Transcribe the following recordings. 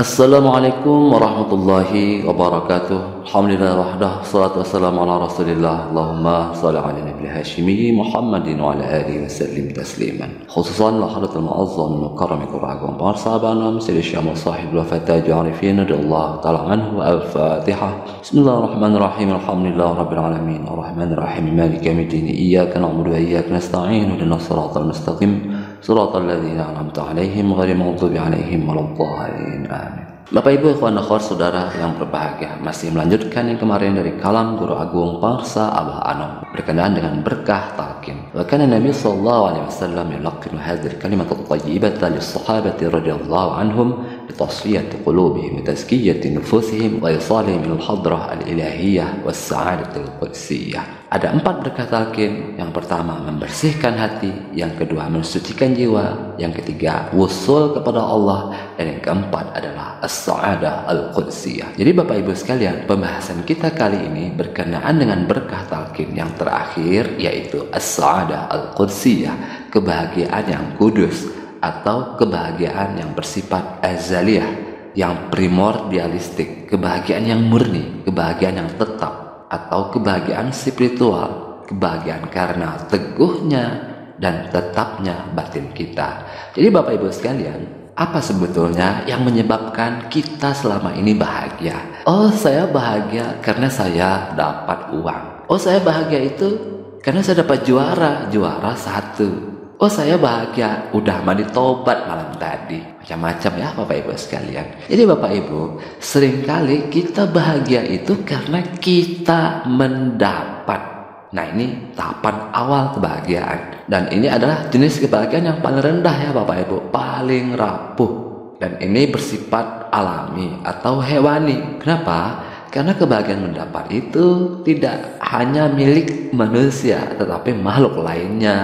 Assalamualaikum warahmatullahi wabarakatuh. Alhamdulillah wahdah, salatu wassalamu ala rasulillah. Allahumma salli ala nabi hashimi Muhammadin wa ala alihi wa sallim tasliman. Khususan la hadatul mu'azzam mukarram qur'akum parsahabana Sayyidi Syekh Sahib wafata jarifin radhiyallahu ta'ala anhu. Al-Fatihah. Bismillahirrahmanirrahim. Alhamdulillah rabbil alamin. Arrahmanir rahim. Maliki yaumiddin. Iyyaka na'budu wa iyyaka nasta'in. Ihdinas siratal mustaqim. Suratul ladzina an'amta 'alaihim ghairil maghdubi 'alaihim waladdallin. Amin. Bapak Ibu ikhwan akhwat saudara yang berbahagia, masih melanjutkan yang kemarin dari kalam Guru Agung Parsa Abah Anom berkenaan dengan berkah talqin. Wa kana Nabi sallallahu alaihi wasallam yulqinu hadhihi al-kalimata at-tayyibata lis-sahabati radhiyallahu anhum bi tasfiyati qulubihim wa tazkiyati nufusihim wa isalihim ila al-hadrah al-ilahiyyah was-sa'adah al-qudsiyah. Ada 4 berkah talqin. Yang pertama, membersihkan hati. Yang kedua, mensucikan jiwa. Yang ketiga, wusul kepada Allah. Dan yang keempat adalah as-sa'adah al-qudsiyah. Jadi Bapak Ibu sekalian, pembahasan kita kali ini berkenaan dengan berkah talqin yang terakhir, yaitu as-sa'adah al-qudsiyah, kebahagiaan yang kudus atau kebahagiaan yang bersifat azaliyah, yang primordialistik, kebahagiaan yang murni, kebahagiaan yang tetap, atau kebahagiaan spiritual, kebahagiaan karena teguhnya dan tetapnya batin kita. Jadi Bapak Ibu sekalian, apa sebetulnya yang menyebabkan kita selama ini bahagia? Oh, saya bahagia karena saya dapat uang. Oh, saya bahagia itu karena saya dapat juara 1. Oh, saya bahagia udah mandi tobat malam tadi. Macam-macam ya Bapak Ibu sekalian. Jadi Bapak Ibu, seringkali kita bahagia itu karena kita mendapat. Nah, ini tahapan awal kebahagiaan. Dan ini adalah jenis kebahagiaan yang paling rendah ya Bapak Ibu, paling rapuh. Dan ini bersifat alami atau hewani. Kenapa? Karena kebahagiaan mendapat itu tidak hanya milik manusia, tetapi makhluk lainnya,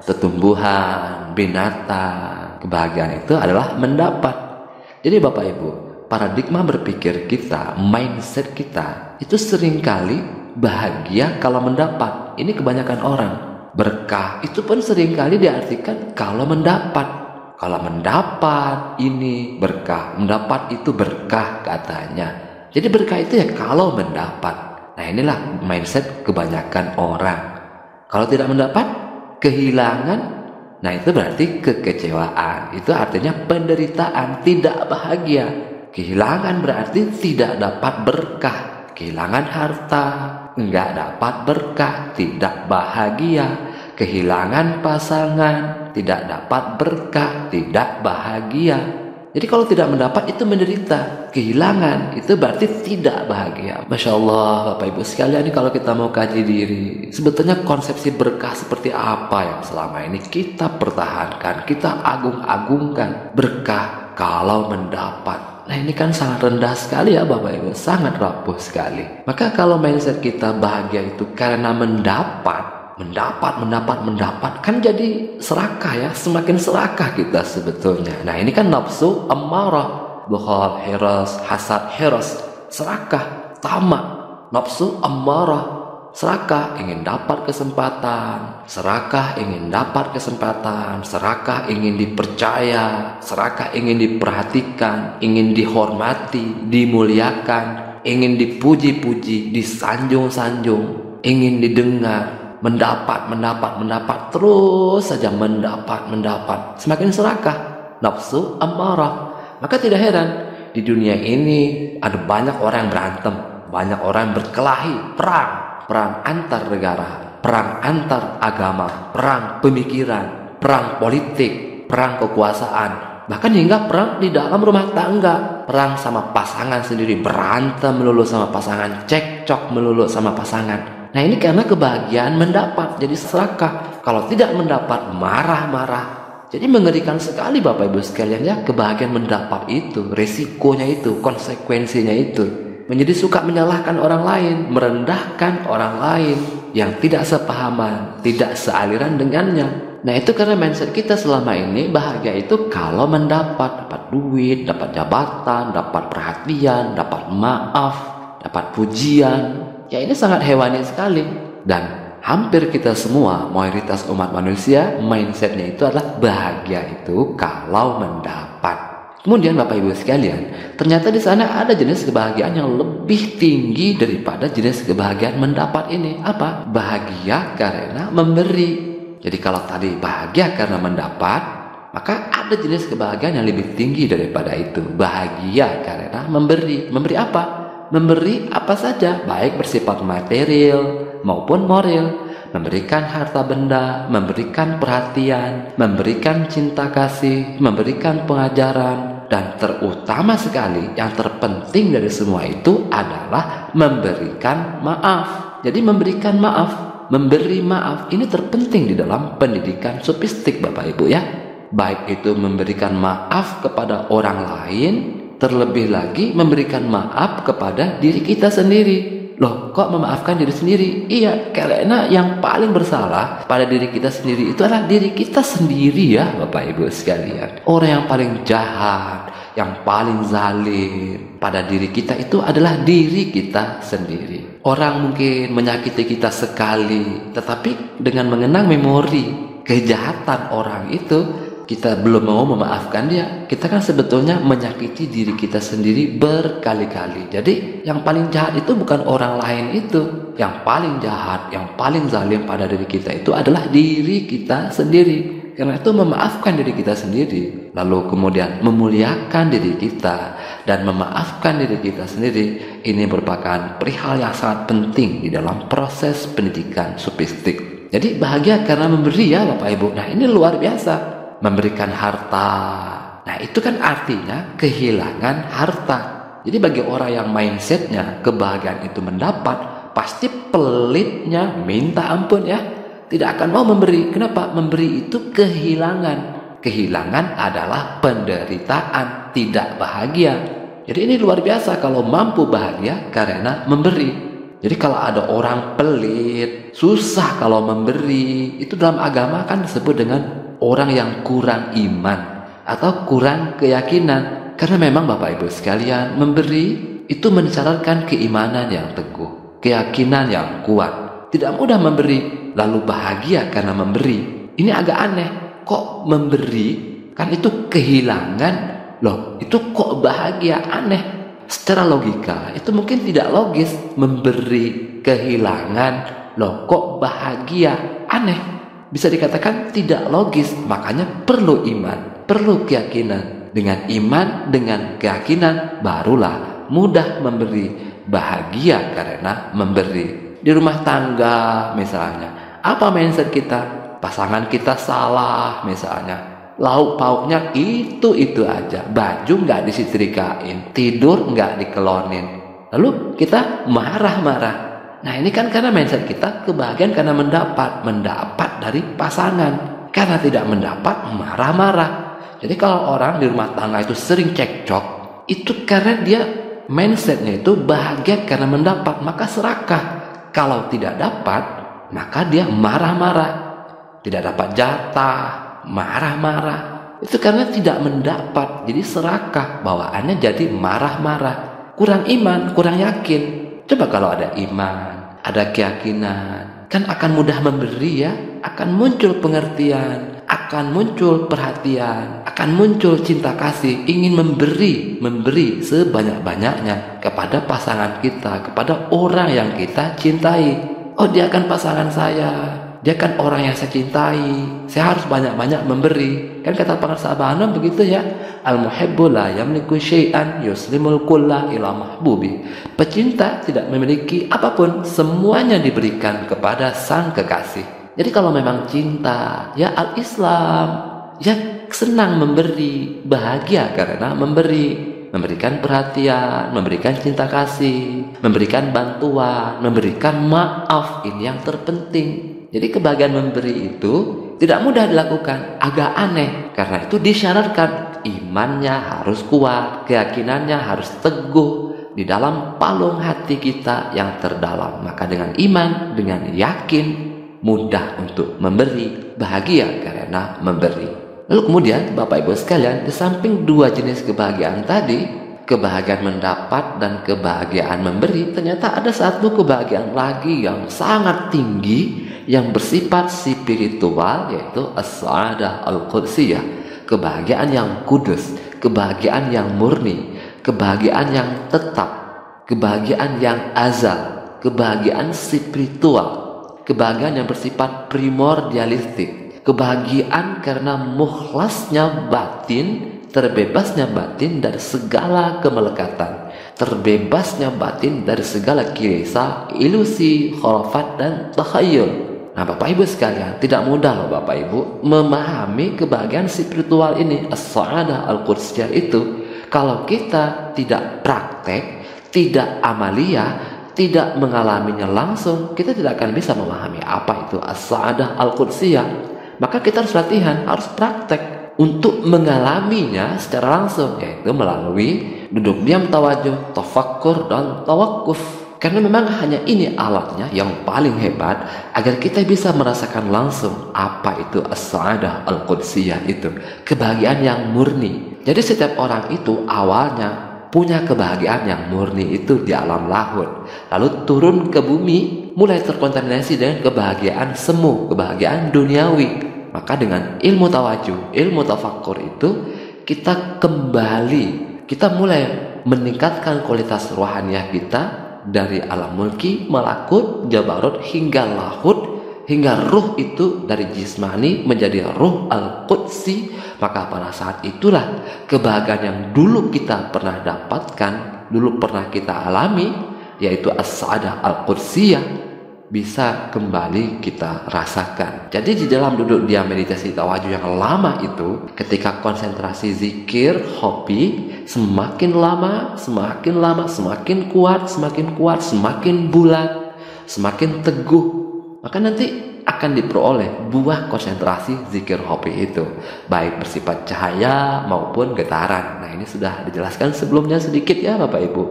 tumbuhan, binatang. Kebahagiaan itu adalah mendapat. Jadi Bapak Ibu, paradigma berpikir kita, mindset kita itu seringkali bahagia kalau mendapat. Ini kebanyakan orang. Berkah itu pun seringkali diartikan kalau mendapat. Kalau mendapat ini berkah, mendapat itu berkah katanya. Jadi berkah itu ya kalau mendapat. Nah, inilah mindset kebanyakan orang. Kalau tidak mendapat, kehilangan, nah itu berarti kekecewaan. Itu artinya penderitaan, tidak bahagia. Kehilangan berarti tidak dapat berkah. Kehilangan harta, enggak dapat berkah, tidak bahagia. Kehilangan pasangan, tidak dapat berkah, tidak bahagia. Jadi kalau tidak mendapat itu menderita. Kehilangan itu berarti tidak bahagia. Masya Allah Bapak Ibu sekalian, ini kalau kita mau kaji diri, sebetulnya konsepsi berkah seperti apa yang selama ini kita pertahankan, kita agung-agungkan. Berkah kalau mendapat. Nah, ini kan sangat rendah sekali ya Bapak Ibu, sangat rapuh sekali. Maka kalau mindset kita bahagia itu karena mendapat kan jadi serakah ya, semakin serakah kita sebetulnya. Nah, ini kan nafsu ammarah, bukhal, hiras, hasad, hiras, serakah, tamak, nafsu ammarah, serakah ingin dapat kesempatan, serakah ingin dapat kesempatan, serakah ingin dipercaya, serakah ingin diperhatikan, ingin dihormati, dimuliakan, ingin dipuji-puji, disanjung-sanjung, ingin didengar. Mendapat, terus saja mendapat. Semakin serakah, nafsu ammarah. Maka tidak heran, di dunia ini ada banyak orang yang berantem, banyak orang yang berkelahi, perang antar negara, perang antar agama, perang pemikiran, perang politik, perang kekuasaan, bahkan hingga perang di dalam rumah tangga, perang sama pasangan sendiri, berantem melulu sama pasangan, cekcok melulu sama pasangan. Nah, ini karena kebahagiaan mendapat, jadi serakah. Kalau tidak mendapat, marah-marah. Jadi mengerikan sekali Bapak Ibu sekalian ya, kebahagiaan mendapat itu, resikonya itu, konsekuensinya itu. Menjadi suka menyalahkan orang lain, merendahkan orang lain yang tidak sepahaman, tidak sealiran dengannya. Nah, itu karena mindset kita selama ini bahagia itu kalau mendapat, dapat duit, dapat jabatan, dapat perhatian, dapat maaf, dapat pujian. Ya, ini sangat hewani sekali. Dan hampir kita semua, mayoritas umat manusia, mindsetnya itu adalah bahagia itu kalau mendapat. Kemudian Bapak Ibu sekalian, ternyata di sana ada jenis kebahagiaan yang lebih tinggi daripada jenis kebahagiaan mendapat ini. Apa? Bahagia karena memberi. Jadi kalau tadi bahagia karena mendapat, maka ada jenis kebahagiaan yang lebih tinggi daripada itu. Bahagia karena memberi. Memberi apa? Memberi apa saja, baik bersifat material maupun moral. Memberikan harta benda, memberikan perhatian, memberikan cinta kasih, memberikan pengajaran, dan terutama sekali yang terpenting dari semua itu adalah memberikan maaf. Jadi memberikan maaf, memberi maaf ini terpenting di dalam pendidikan sofistik Bapak Ibu ya. Baik itu memberikan maaf kepada orang lain, terlebih lagi memberikan maaf kepada diri kita sendiri. Loh, kok memaafkan diri sendiri? Iya, karena yang paling bersalah pada diri kita sendiri itu adalah diri kita sendiri ya Bapak Ibu sekalian. Orang yang paling jahat, yang paling zalim pada diri kita itu adalah diri kita sendiri. Orang mungkin menyakiti kita sekali, tetapi dengan mengenang memori kejahatan orang itu, kita belum mau memaafkan dia. Kita kan sebetulnya menyakiti diri kita sendiri berkali-kali. Jadi yang paling jahat itu bukan orang lain itu. Yang paling jahat, yang paling zalim pada diri kita itu adalah diri kita sendiri. Karena itu memaafkan diri kita sendiri, lalu kemudian memuliakan diri kita dan memaafkan diri kita sendiri, ini merupakan perihal yang sangat penting di dalam proses pendidikan sofistik. Jadi bahagia karena memberi ya Bapak Ibu. Nah ini luar biasa. Memberikan harta, nah itu kan artinya kehilangan harta. Jadi bagi orang yang mindsetnya kebahagiaan itu mendapat, pasti pelitnya minta ampun ya, tidak akan mau memberi. Kenapa? Memberi itu kehilangan. Kehilangan adalah penderitaan, tidak bahagia. Jadi ini luar biasa kalau mampu bahagia karena memberi. Jadi kalau ada orang pelit, susah kalau memberi, itu dalam agama kan disebut dengan orang yang kurang iman atau kurang keyakinan. Karena memang Bapak Ibu sekalian, memberi itu mensyaratkan keimanan yang teguh, keyakinan yang kuat. Tidak mudah memberi lalu bahagia karena memberi. Ini agak aneh. Kok memberi kan itu kehilangan, loh itu kok bahagia? Aneh. Secara logika itu mungkin tidak logis. Memberi kehilangan, loh kok bahagia? Aneh. Bisa dikatakan tidak logis. Makanya perlu iman, perlu keyakinan. Dengan iman, dengan keyakinan, barulah mudah memberi, bahagia karena memberi. Di rumah tangga misalnya, apa mindset kita? Pasangan kita salah misalnya, lauk pauknya itu aja, baju nggak disetrikain, tidur nggak dikelonin, lalu kita marah-marah. Nah ini kan karena mindset kita kebahagiaan karena mendapat dari pasangan. Karena tidak mendapat, marah-marah. Jadi kalau orang di rumah tangga itu sering cekcok, itu karena dia mindsetnya itu bahagia karena mendapat, maka serakah. Kalau tidak dapat, maka dia marah-marah. Tidak dapat jatah, marah-marah. Itu karena tidak mendapat, jadi serakah, bawaannya jadi marah-marah. Kurang iman, kurang yakin. Coba kalau ada iman, ada keyakinan, kan akan mudah memberi ya. Akan muncul pengertian, akan muncul perhatian, akan muncul cinta kasih, ingin memberi sebanyak-banyaknya kepada pasangan kita, kepada orang yang kita cintai. Oh dia kan pasangan saya, dia kan orang yang saya cintai, saya harus banyak-banyak memberi. Kan kata Sahabat begitu ya, al-muhibbu la yamliku syai'an yuslimul kulla ila mahbubi. Pecinta tidak memiliki apapun, semuanya diberikan kepada sang kekasih. Jadi kalau memang cinta, ya al-Islam, ya senang memberi, bahagia karena memberi. Memberikan perhatian, memberikan cinta kasih, memberikan bantuan, memberikan maaf, ini yang terpenting. Jadi kebahagiaan memberi itu tidak mudah dilakukan, agak aneh. Karena itu disyaratkan imannya harus kuat, keyakinannya harus teguh di dalam palung hati kita yang terdalam. Maka dengan iman, dengan yakin, mudah untuk memberi, bahagia karena memberi. Lalu kemudian Bapak Ibu sekalian, di samping dua jenis kebahagiaan tadi, kebahagiaan mendapat dan kebahagiaan memberi, ternyata ada satu kebahagiaan lagi yang sangat tinggi yang bersifat spiritual, yaitu as-sa'adah al-qudsiyah, kebahagiaan yang kudus, kebahagiaan yang murni, kebahagiaan yang tetap, kebahagiaan yang azal, kebahagiaan spiritual, kebahagiaan yang bersifat primordialistik, kebahagiaan karena mukhlasnya batin, terbebasnya batin dari segala kemelekatan, terbebasnya batin dari segala kilesa, ilusi, khurafat dan takhayul. Nah Bapak Ibu sekalian, tidak mudah loh Bapak Ibu memahami kebahagiaan spiritual ini, as-sa'adah al-qudsiyah itu, kalau kita tidak praktek, tidak amalia, tidak mengalaminya langsung, kita tidak akan bisa memahami apa itu as-sa'adah al-qudsiyah. Maka kita harus latihan, harus praktek untuk mengalaminya secara langsung, yaitu melalui duduk diam tawajuh, tafakkur dan tawakuf. Karena memang hanya ini alatnya yang paling hebat agar kita bisa merasakan langsung apa itu as-sa'adah al-qudsiyah itu, kebahagiaan yang murni. Jadi setiap orang itu awalnya punya kebahagiaan yang murni itu di alam lahut, lalu turun ke bumi mulai terkontaminasi dengan kebahagiaan semu, kebahagiaan duniawi. Maka dengan ilmu tawajuh, ilmu tafakkur itu kita kembali, kita mulai meningkatkan kualitas rohaniah kita dari alam mulki, malakut, jabarut hingga lahut, hingga ruh itu dari jismani menjadi ruh al-qudsi. Maka pada saat itulah kebahagiaan yang dulu kita pernah dapatkan, dulu pernah kita alami, yaitu as-sa'adah al-qudsiyah, bisa kembali kita rasakan. Jadi di dalam duduk diam meditasi tawajuh yang lama itu, ketika konsentrasi zikir hobi semakin lama, semakin kuat, semakin bulat, semakin teguh, maka nanti akan diperoleh buah konsentrasi zikir hobi itu, baik bersifat cahaya maupun getaran. Nah ini sudah dijelaskan sebelumnya sedikit ya Bapak Ibu.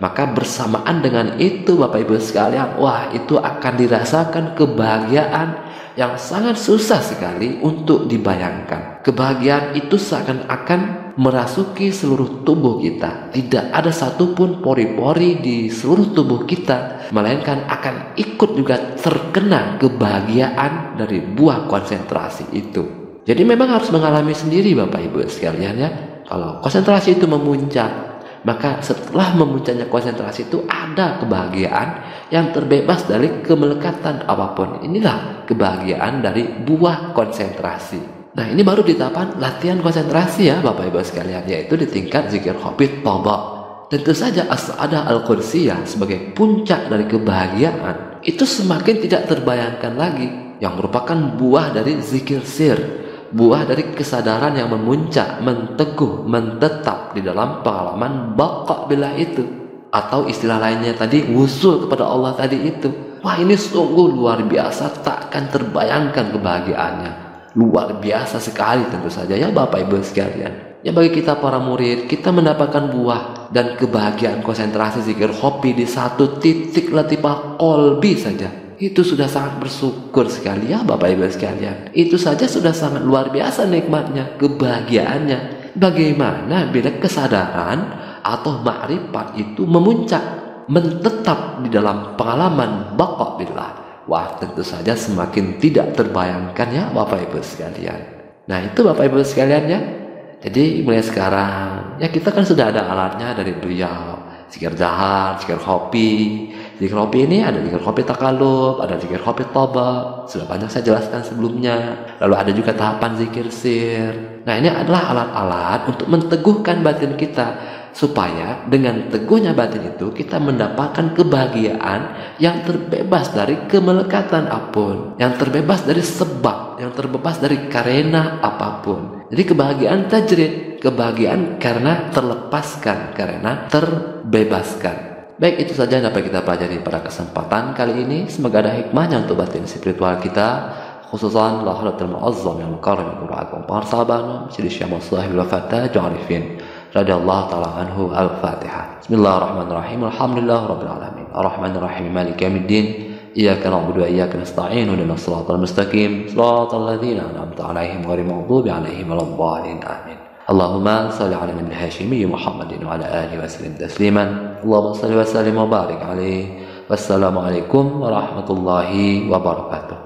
Maka bersamaan dengan itu Bapak Ibu sekalian, wah itu akan dirasakan kebahagiaan yang sangat susah sekali untuk dibayangkan. Kebahagiaan itu seakan-akan merasuki seluruh tubuh kita. Tidak ada satupun pori-pori di seluruh tubuh kita, melainkan akan ikut juga terkena kebahagiaan dari buah konsentrasi itu. Jadi memang harus mengalami sendiri Bapak Ibu sekalian ya. Kalau konsentrasi itu memuncak, maka setelah memuncaknya konsentrasi itu ada kebahagiaan yang terbebas dari kemelekatan apapun. Inilah kebahagiaan dari buah konsentrasi. Nah ini baru di tahapan latihan konsentrasi ya Bapak Ibu sekalian, yaitu di tingkat zikir hobi toba. Tentu saja as-sa'adah al-qudsiyah sebagai puncak dari kebahagiaan itu semakin tidak terbayangkan lagi, yang merupakan buah dari zikir sir, buah dari kesadaran yang memuncak, menteguh, menetap di dalam pengalaman baqa billah itu, atau istilah lainnya tadi wusul kepada Allah tadi itu. Wah ini sungguh luar biasa, tak akan terbayangkan kebahagiaannya. Luar biasa sekali tentu saja ya Bapak Ibu sekalian. Ya bagi kita para murid, kita mendapatkan buah dan kebahagiaan konsentrasi zikir hobi di satu titik latifah kolbi saja, itu sudah sangat bersyukur sekali ya Bapak Ibu sekalian. Itu saja sudah sangat luar biasa nikmatnya, kebahagiaannya. Bagaimana bila kesadaran atau ma'rifat itu memuncak, menetap di dalam pengalaman baqa billah. Wah tentu saja semakin tidak terbayangkan ya Bapak Ibu sekalian. Nah itu Bapak Ibu sekalian ya. Jadi mulai sekarang ya kita kan sudah ada alatnya dari beliau, zikir jahar, zikir hobi. Zikir hobi ini ada zikir hobi takalub, ada zikir hobi toba, sudah banyak saya jelaskan sebelumnya. Lalu ada juga tahapan zikir sir. Nah ini adalah alat-alat untuk menteguhkan batin kita, supaya dengan teguhnya batin itu kita mendapatkan kebahagiaan yang terbebas dari kemelekatan apapun, yang terbebas dari sebab, yang terbebas dari karena apapun. Jadi kebahagiaan tajrid, kebahagiaan karena terlepaskan, karena terbebaskan. Baik, itu saja yang dapat kita pelajari pada kesempatan kali ini. Semoga ada hikmahnya untuk batin spiritual kita, khususan lahiratul mu'azzam yang mukarram yang beragam para sahabat Syekh Syekh Sahibul Wafatah Jarifin radhiyallahu taala anhu. Al-Fatihah. Bismillahirrahmanirrahim. Alhamdulillahirabbil alamin. Arrahmanirrahim. Maliki yaumiddin. Iyyaka na'budu wa iyyaka nasta'in. Ihdinas siratal mustaqim. Siratal ladzina an'amta 'alaihim ghairil maghdubi 'alaihim waladdallin. Amin. Allahumma salli 'ala nabiyil Hashimi Muhammadin wa 'ala alihi wa sallim tasliman. Allahumma salli wa sallim wa barik 'alaihi. Wassalamu alaikum warahmatullahi wabarakatuh.